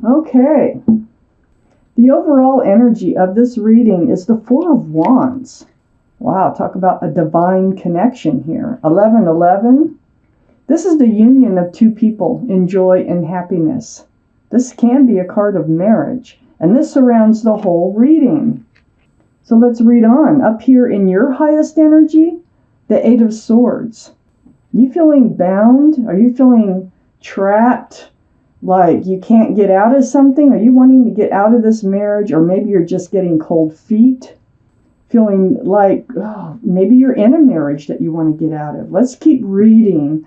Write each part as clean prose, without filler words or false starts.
Okay. The overall energy of this reading is the Four of Wands. Wow, talk about a divine connection here. 1111. This is the union of two people in joy and happiness. This can be a card of marriage, and this surrounds the whole reading. So let's read on. Up here in your highest energy, the Eight of Swords. You feeling bound? Are you feeling trapped? Like you can't get out of something? Are you wanting to get out of this marriage? Or maybe you're just getting cold feet? Feeling like maybe you're in a marriage that you want to get out of. Let's keep reading.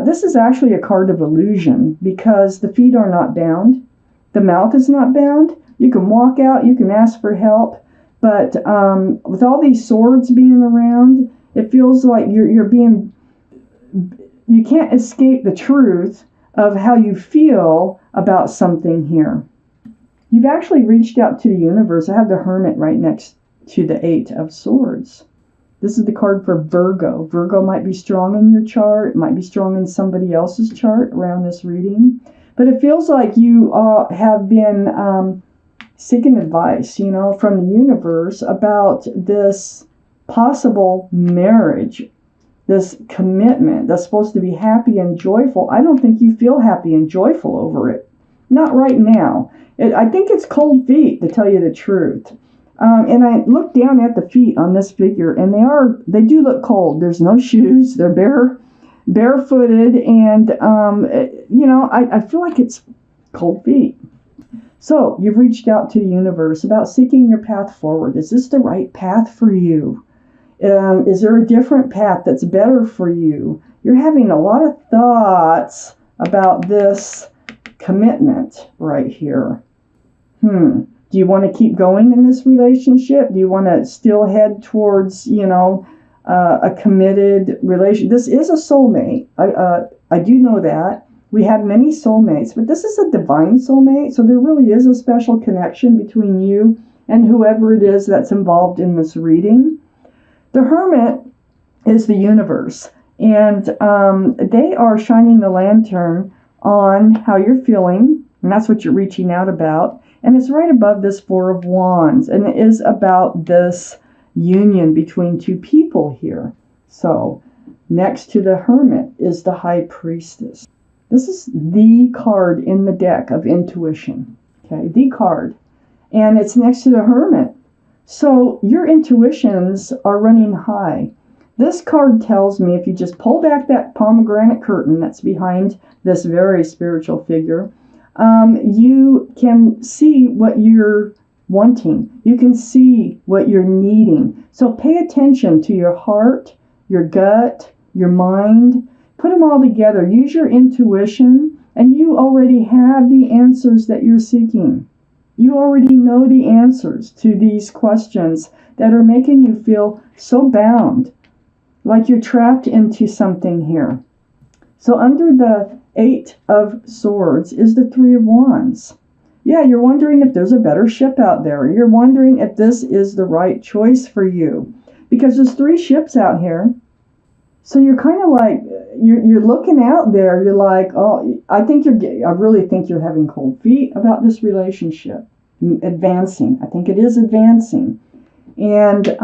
This is actually a card of illusion because the feet are not bound. The mouth is not bound. You can walk out. You can ask for help. But with all these swords being around, it feels like you're being... You can't escape the truth of how you feel about something here. You've actually reached out to the universe. I have the Hermit right next to the Eight of Swords. This is the card for Virgo. Virgo might be strong in your chart. It might be strong in somebody else's chart around this reading. But it feels like you have been seeking advice, from the universe about this possible marriage, this commitment that's supposed to be happy and joyful. I don't think you feel happy and joyful over it. Not right now. I think it's cold feet, to tell you the truth. And I look down at the feet on this figure, and they do look cold. There's no shoes. They're barefooted, and I feel like it's cold feet. So you've reached out to the universe about seeking your path forward. Is this the right path for you? Is there a different path that's better for you? You're having a lot of thoughts about this commitment right here. Do you want to keep going in this relationship? Do you want to still head towards, a committed relation? This is a soulmate. I do know that. We have many soulmates, but this is a divine soulmate, so there really is a special connection between you and whoever it is that's involved in this reading. The Hermit is the universe, and they are shining the lantern on how you're feeling, and that's what you're reaching out about. And it's right above this Four of Wands, and it is about this union between two people here. So next to the Hermit is the High Priestess. This is the card in the deck of intuition, okay, the card. And it's next to the Hermit. So your intuitions are running high. This card tells me if you just pull back that pomegranate curtain that's behind this very spiritual figure, you can see what you're wanting. You can see what you're needing. So pay attention to your heart, your gut, your mind. Put them all together. Use your intuition, and you already have the answers that you're seeking. You already know the answers to these questions that are making you feel so bound, like you're trapped into something here. So under the Eight of Swords is the Three of Wands. Yeah, you're wondering if there's a better ship out there. You're wondering if this is the right choice for you. Because there's three ships out here. So you're kind of like, you're looking out there. You're like, oh, I really think you're having cold feet about this relationship. Advancing. I think it is advancing. And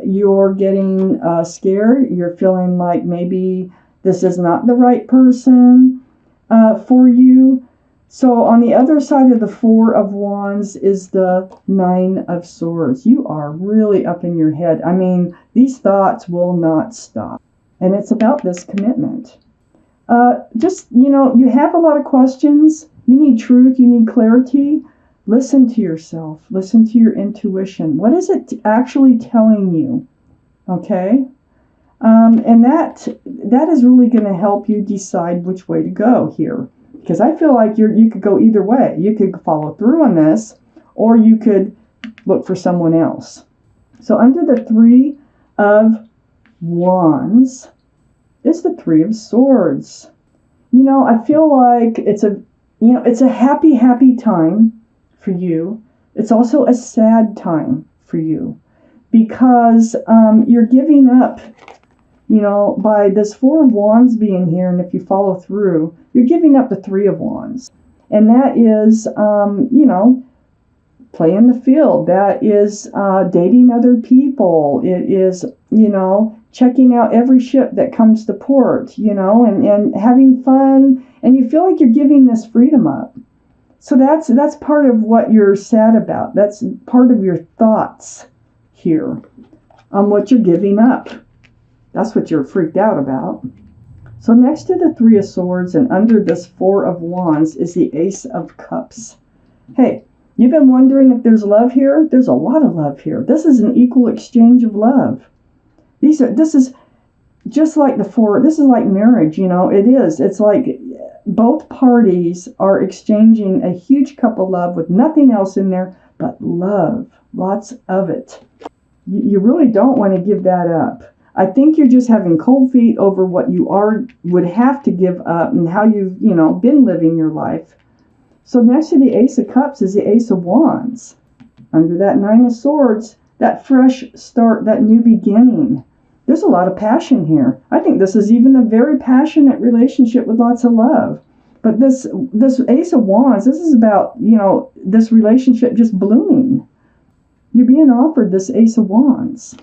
you're getting scared. You're feeling like maybe this is not the right person for you. So on the other side of the Four of Wands is the Nine of Swords. You are really up in your head. I mean, these thoughts will not stop. And it's about this commitment. You have a lot of questions. You need truth. You need clarity. Listen to yourself. Listen to your intuition. What is it actually telling you? Okay? And that is really going to help you decide which way to go here. Because I feel like you could go either way. You could follow through on this, or you could look for someone else. So under the Three of Wands is the Three of Swords. I feel like it's a happy, happy time for you. It's also a sad time for you because you're giving up, by this Four of Wands being here, and if you follow through, you're giving up the Three of Wands. And that is, play in the field. That is dating other people. It is, checking out every ship that comes to port, and having fun. And you feel like you're giving this freedom up. So that's part of what you're sad about. That's part of your thoughts here on what you're giving up. That's what you're freaked out about. So next to the Three of Swords and under this Four of Wands is the Ace of Cups. Hey, you've been wondering if there's love here? There's a lot of love here. This is an equal exchange of love. This is just like this is like marriage, it is. It's like both parties are exchanging a huge cup of love with nothing else in there but love. Lots of it. You really don't want to give that up. I think you're just having cold feet over what you would have to give up and how you've, been living your life. So next to the Ace of Cups is the Ace of Wands. Under that Nine of Swords, that fresh start, that new beginning. There's a lot of passion here. I think this is even a very passionate relationship with lots of love. But this Ace of Wands, this is about, this relationship just blooming. You're being offered this Ace of Wands.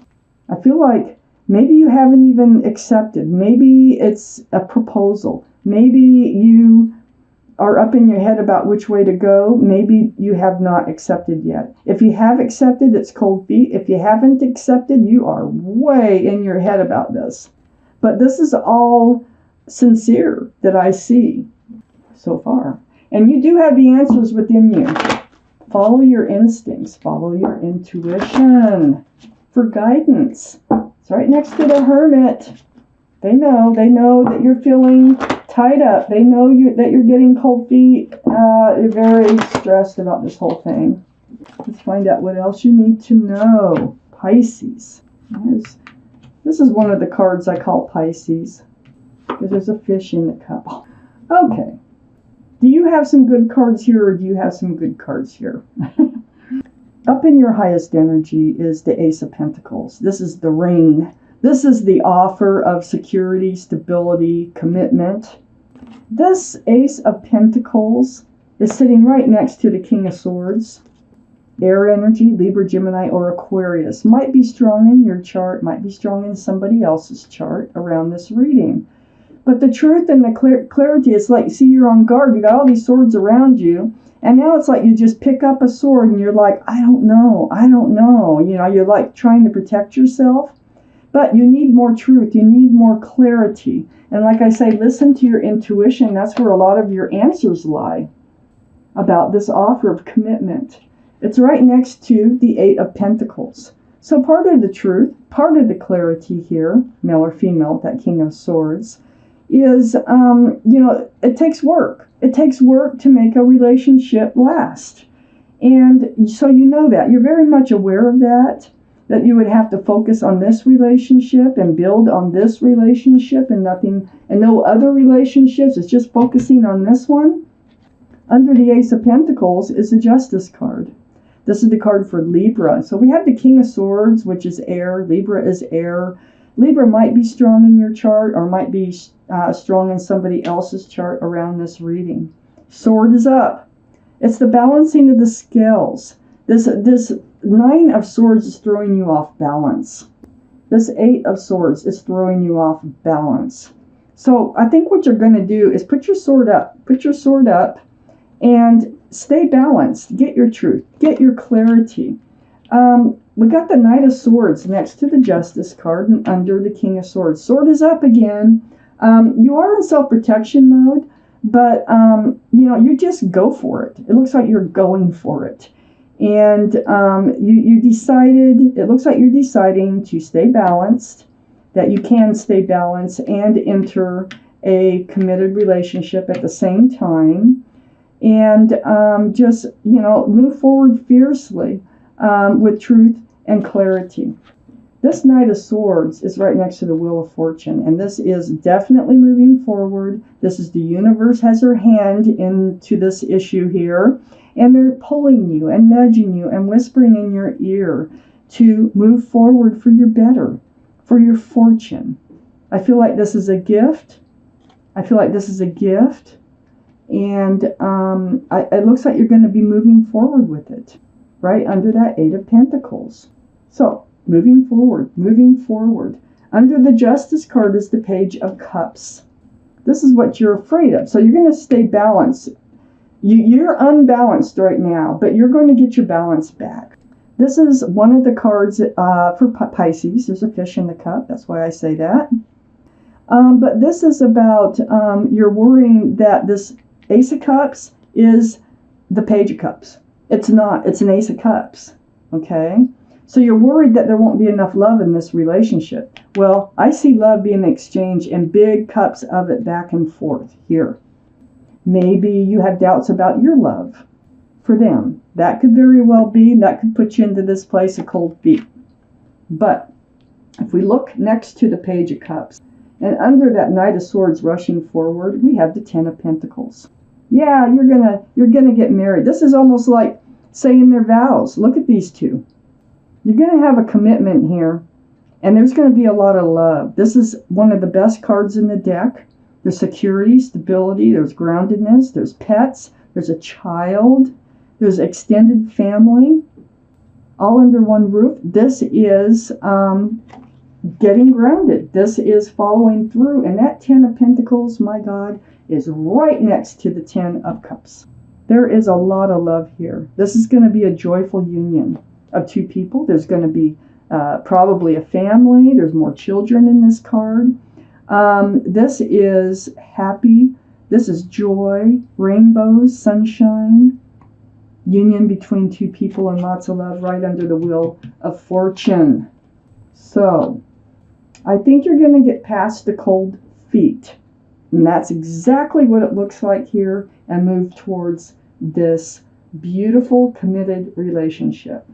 I feel like maybe you haven't even accepted. Maybe it's a proposal. Maybe you are up in your head about which way to go. Maybe you have not accepted yet. If you have accepted, it's cold feet. If you haven't accepted, you are way in your head about this. But this is all sincere that I see so far. And you do have the answers within you. Follow your instincts. Follow your intuition for guidance. It's right next to the Hermit. They know that you're feeling tied up. They know that you're getting cold feet. You're very stressed about this whole thing. Let's find out what else you need to know. Pisces. This is one of the cards I call Pisces, because there's a fish in the cup. Okay. Do you have some good cards here, or do you have some good cards here? Up in your highest energy is the Ace of Pentacles. This is the ring. This is the offer of security, stability, commitment. This Ace of Pentacles is sitting right next to the King of Swords. Air energy, Libra, Gemini, or Aquarius. Might be strong in your chart, might be strong in somebody else's chart around this reading. But the truth and the clarity, it's like, see, you're on guard. You got all these swords around you. And now it's like you just pick up a sword and you're like, I don't know. You're like trying to protect yourself. But you need more truth. You need more clarity. And like I say, listen to your intuition. That's where a lot of your answers lie about this offer of commitment. It's right next to the Eight of Pentacles. So part of the truth, part of the clarity here, male or female, that King of Swords, is, it takes work. It takes work to make a relationship last. And so you know that. You're very much aware of that you would have to focus on this relationship and build on this relationship and no other relationships. It's just focusing on this one. Under the Ace of Pentacles is the Justice card. This is the card for Libra. So we have the King of Swords, which is air. Libra is air. Libra might be strong in your chart or might be strong in somebody else's chart around this reading. Sword is up. It's the balancing of the scales. This Nine of Swords is throwing you off balance. This Eight of Swords is throwing you off balance. So I think what you're going to do is put your sword up. Put your sword up and stay balanced. Get your truth. Get your clarity. We got the Knight of Swords next to the Justice card and under the King of Swords. Sword is up again. You are in self-protection mode, but, you just go for it. It looks like you're going for it. And it looks like you're deciding to stay balanced, that you can stay balanced and enter a committed relationship at the same time. And just, move forward fiercely with truth and clarity. This Knight of Swords is right next to the Wheel of Fortune, and this is definitely moving forward. This is the universe has their hand into this issue here, and they're pulling you and nudging you and whispering in your ear to move forward for your better, for your fortune. I feel like this is a gift. And it looks like you're going to be moving forward with it, right under that Eight of Pentacles. So, moving forward, moving forward. Under the Justice card is the Page of Cups. This is what you're afraid of. So you're going to stay balanced. You're unbalanced right now, but you're going to get your balance back. This is one of the cards for Pisces. There's a fish in the cup. That's why I say that. But this is about you're worrying that this Ace of Cups is the Page of Cups. It's not. It's an Ace of Cups. Okay? So you're worried that there won't be enough love in this relationship. Well, I see love being exchanged in big cups of it back and forth here. Maybe you have doubts about your love for them. That could very well be. That could put you into this place of cold feet. But if we look next to the Page of Cups, and under that Knight of Swords rushing forward, we have the Ten of Pentacles. Yeah, you're gonna get married. This is almost like saying their vows. Look at these two. You're going to have a commitment here, and there's going to be a lot of love. This is one of the best cards in the deck. There's security, stability, there's groundedness, there's pets, there's a child, there's extended family, all under one roof. This is getting grounded. This is following through, and that Ten of Pentacles, my God, is right next to the Ten of Cups. There is a lot of love here. This is going to be a joyful union of two people. There's going to be probably a family. There's more children in this card. This is happy. This is joy, rainbows, sunshine, union between two people, and lots of love right under the Wheel of Fortune. So I think you're going to get past the cold feet. And that's exactly what it looks like here, and move towards this beautiful, committed relationship.